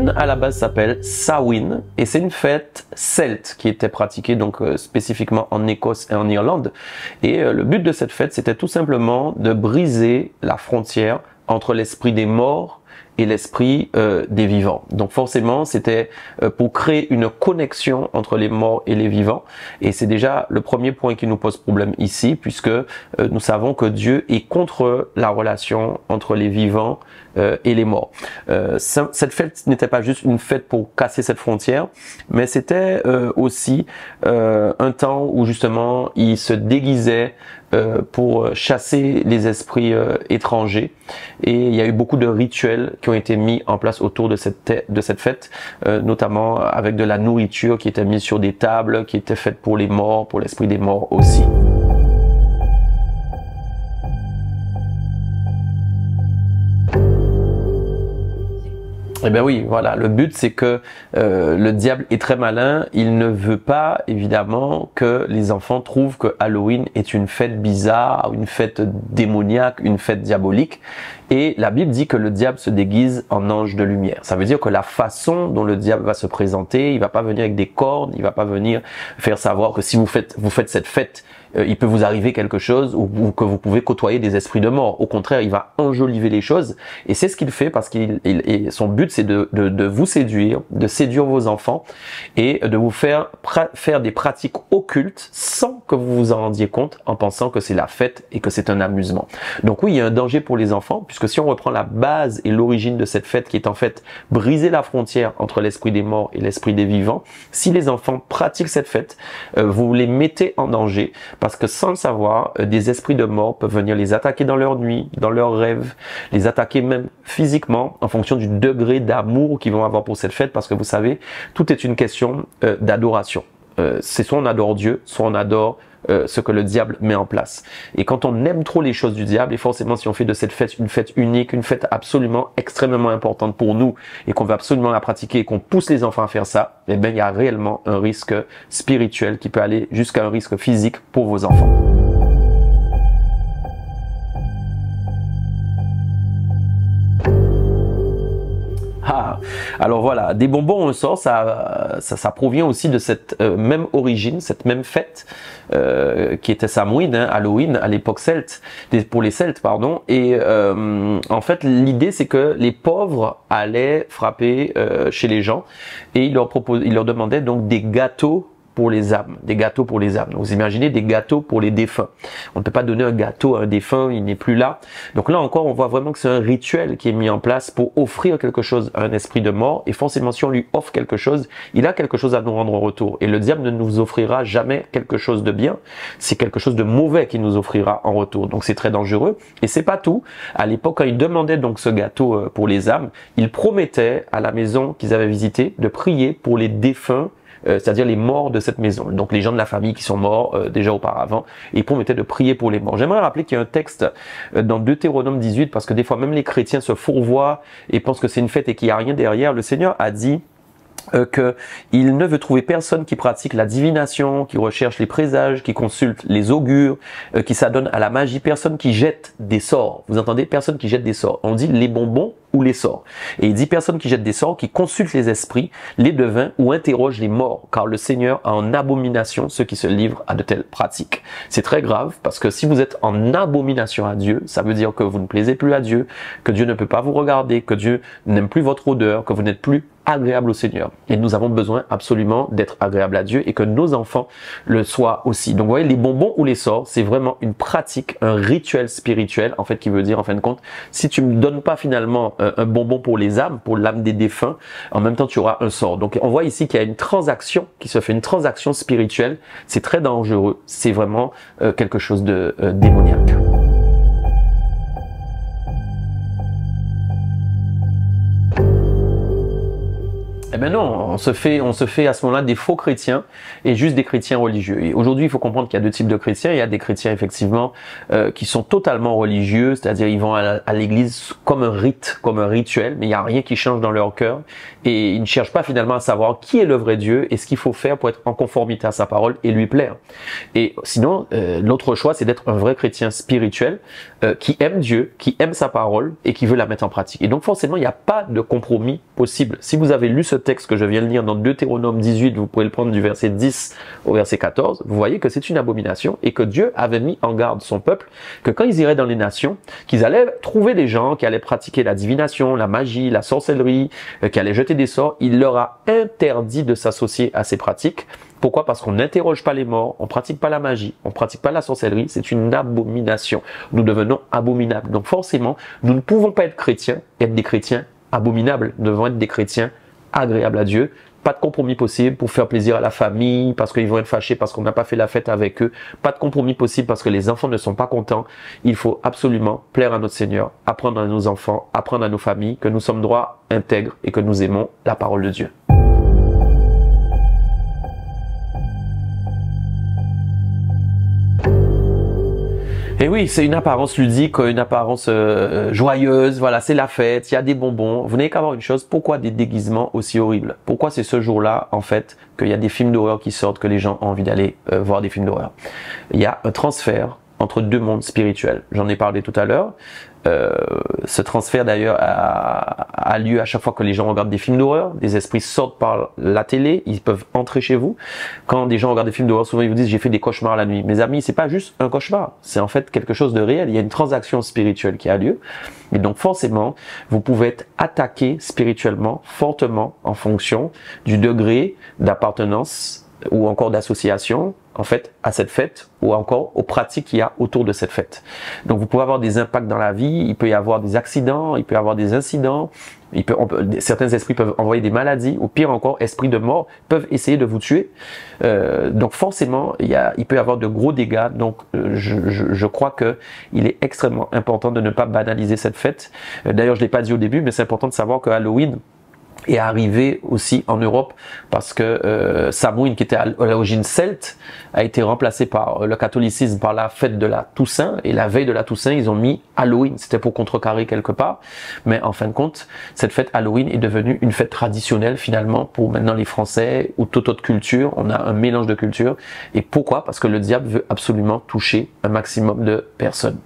Halloween à la base s'appelle Samhain et c'est une fête celte qui était pratiquée donc spécifiquement en Écosse et en Irlande. Et le but de cette fête, c'était tout simplement de briser la frontière entre l'esprit des morts et l'esprit des vivants. Donc forcément, c'était pour créer une connexion entre les morts et les vivants. Et c'est déjà le premier point qui nous pose problème ici, puisque nous savons que Dieu est contre la relation entre les vivants et les morts. Cette fête n'était pas juste une fête pour casser cette frontière, mais c'était aussi un temps où justement il se déguisait pour chasser les esprits étrangers. Et il y a eu beaucoup de rituels qui ont été mis en place autour de cette fête, notamment avec de la nourriture qui était mise sur des tables, qui était faite pour les morts, pour l'esprit des morts aussi. Eh bien oui, voilà, le but c'est que le diable est très malin, il ne veut pas évidemment que les enfants trouvent que Halloween est une fête bizarre, une fête démoniaque, une fête diabolique. Et la Bible dit que le diable se déguise en ange de lumière. Ça veut dire que la façon dont le diable va se présenter, il va pas venir avec des cordes, il va pas venir faire savoir que si vous faites cette fête, il peut vous arriver quelque chose ou que vous pouvez côtoyer des esprits de mort. Au contraire, il va enjoliver les choses et c'est ce qu'il fait parce qu'il son but c'est de vous séduire, de séduire vos enfants et de vous faire des pratiques occultes sans que vous vous en rendiez compte en pensant que c'est la fête et que c'est un amusement. Donc oui, il y a un danger pour les enfants puisque si on reprend la base et l'origine de cette fête qui est en fait briser la frontière entre l'esprit des morts et l'esprit des vivants, si les enfants pratiquent cette fête, vous les mettez en danger. Parce que sans le savoir, des esprits de mort peuvent venir les attaquer dans leur nuit, dans leurs rêves, les attaquer même physiquement en fonction du degré d'amour qu'ils vont avoir pour cette fête. Parce que vous savez, tout est une question d'adoration. C'est soit on adore Dieu, soit on adore ce que le diable met en place. Et quand on aime trop les choses du diable, et forcément si on fait de cette fête une fête unique, une fête absolument extrêmement importante pour nous, et qu'on veut absolument la pratiquer, et qu'on pousse les enfants à faire ça, eh bien il y a réellement un risque spirituel qui peut aller jusqu'à un risque physique pour vos enfants. Ah, alors voilà, des bonbons au sort, ça provient aussi de cette même origine, cette même fête qui était Samhain, hein, Halloween à l'époque celte, pour les Celtes pardon. Et en fait l'idée c'est que les pauvres allaient frapper chez les gens et ils leur demandaient donc des gâteaux pour les âmes, des gâteaux pour les âmes. Donc, vous imaginez des gâteaux pour les défunts. On ne peut pas donner un gâteau à un défunt, il n'est plus là. Donc là encore, on voit vraiment que c'est un rituel qui est mis en place pour offrir quelque chose à un esprit de mort. Et forcément, si on lui offre quelque chose, il a quelque chose à nous rendre en retour. Et le diable ne nous offrira jamais quelque chose de bien. C'est quelque chose de mauvais qu'il nous offrira en retour. Donc c'est très dangereux. Et c'est pas tout. À l'époque, quand ils demandaient donc ce gâteau pour les âmes, ils promettaient à la maison qu'ils avaient visitée de prier pour les défunts, c'est-à-dire les morts de cette maison, donc les gens de la famille qui sont morts déjà auparavant, et ils promettaient de prier pour les morts. J'aimerais rappeler qu'il y a un texte dans Deutéronome 18, parce que des fois même les chrétiens se fourvoient et pensent que c'est une fête et qu'il n'y a rien derrière. Le Seigneur a dit qu'il ne veut trouver personne qui pratique la divination, qui recherche les présages, qui consulte les augures, qui s'adonne à la magie, personne qui jette des sorts. Vous entendez? Personne qui jette des sorts. On dit les bonbons ou les sorts. Et il dit personne qui jette des sorts, qui consulte les esprits, les devins ou interroge les morts, car le Seigneur a en abomination ceux qui se livrent à de telles pratiques. C'est très grave parce que si vous êtes en abomination à Dieu, ça veut dire que vous ne plaisez plus à Dieu, que Dieu ne peut pas vous regarder, que Dieu n'aime plus votre odeur, que vous n'êtes plus agréable au Seigneur. Et nous avons besoin absolument d'être agréable à Dieu et que nos enfants le soient aussi. Donc vous voyez, les bonbons ou les sorts, c'est vraiment une pratique, un rituel spirituel, en fait, qui veut dire, en fin de compte, si tu me donnes pas finalement un bonbon pour les âmes, pour l'âme des défunts, en même temps tu auras un sort. Donc on voit ici qu'il y a une transaction qui se fait, une transaction spirituelle. C'est très dangereux. C'est vraiment quelque chose de démoniaque. Eh ben non, on se fait à ce moment-là des faux chrétiens et juste des chrétiens religieux. Et aujourd'hui, il faut comprendre qu'il y a deux types de chrétiens. Il y a des chrétiens effectivement qui sont totalement religieux, c'est-à-dire ils vont à l'église comme un rite, comme un rituel, mais il n'y a rien qui change dans leur cœur et ils ne cherchent pas finalement à savoir qui est le vrai Dieu et ce qu'il faut faire pour être en conformité à sa parole et lui plaire. Et sinon, l'autre choix, c'est d'être un vrai chrétien spirituel qui aime Dieu, qui aime sa parole et qui veut la mettre en pratique. Et donc forcément, il n'y a pas de compromis possible. Si vous avez lu ce texte que je viens de lire dans Deutéronome 18, vous pouvez le prendre du verset 10 au verset 14, vous voyez que c'est une abomination et que Dieu avait mis en garde son peuple que quand ils iraient dans les nations, qu'ils allaient trouver des gens qui allaient pratiquer la divination, la magie, la sorcellerie, qui allaient jeter des sorts, il leur a interdit de s'associer à ces pratiques. Pourquoi? Parce qu'on n'interroge pas les morts, on pratique pas la magie, on pratique pas la sorcellerie, c'est une abomination. Nous devenons abominables. Donc forcément, nous ne pouvons pas être chrétiens et être des chrétiens abominables. Nous devons être des chrétiens agréables à Dieu. Pas de compromis possible pour faire plaisir à la famille, parce qu'ils vont être fâchés, parce qu'on n'a pas fait la fête avec eux. Pas de compromis possible parce que les enfants ne sont pas contents. Il faut absolument plaire à notre Seigneur, apprendre à nos enfants, apprendre à nos familles que nous sommes droits, intègres et que nous aimons la parole de Dieu. Et oui, c'est une apparence ludique, une apparence joyeuse, voilà, c'est la fête, il y a des bonbons. Vous n'avez qu'à voir une chose, pourquoi des déguisements aussi horribles? Pourquoi c'est ce jour-là, en fait, qu'il y a des films d'horreur qui sortent, que les gens ont envie d'aller voir des films d'horreur? Il y a un transfert entre deux mondes spirituels. J'en ai parlé tout à l'heure. Ce transfert d'ailleurs a lieu à chaque fois que les gens regardent des films d'horreur. Des esprits sortent par la télé, ils peuvent entrer chez vous. Quand des gens regardent des films d'horreur, souvent ils vous disent j'ai fait des cauchemars la nuit. Mes amis, c'est pas juste un cauchemar, c'est en fait quelque chose de réel. Il y a une transaction spirituelle qui a lieu. Et donc forcément, vous pouvez être attaqué spirituellement fortement en fonction du degré d'appartenance ou encore d'association en fait à cette fête ou encore aux pratiques qu'il y a autour de cette fête. Donc vous pouvez avoir des impacts dans la vie, il peut y avoir des accidents, il peut y avoir des incidents, certains esprits peuvent envoyer des maladies ou pire encore, esprits de mort peuvent essayer de vous tuer. Donc forcément, il peut y avoir de gros dégâts. Donc je crois que il est extrêmement important de ne pas banaliser cette fête. D'ailleurs, je l'ai pas dit au début, mais c'est important de savoir que Halloween est arrivé aussi en Europe parce que Samhain, qui était à l'origine celte, a été remplacé par le catholicisme par la fête de la Toussaint, et la veille de la Toussaint ils ont mis Halloween, c'était pour contrecarrer quelque part, mais en fin de compte cette fête Halloween est devenue une fête traditionnelle finalement pour maintenant les Français ou toute autre culture. On a un mélange de cultures. Et pourquoi? Parce que le diable veut absolument toucher un maximum de personnes.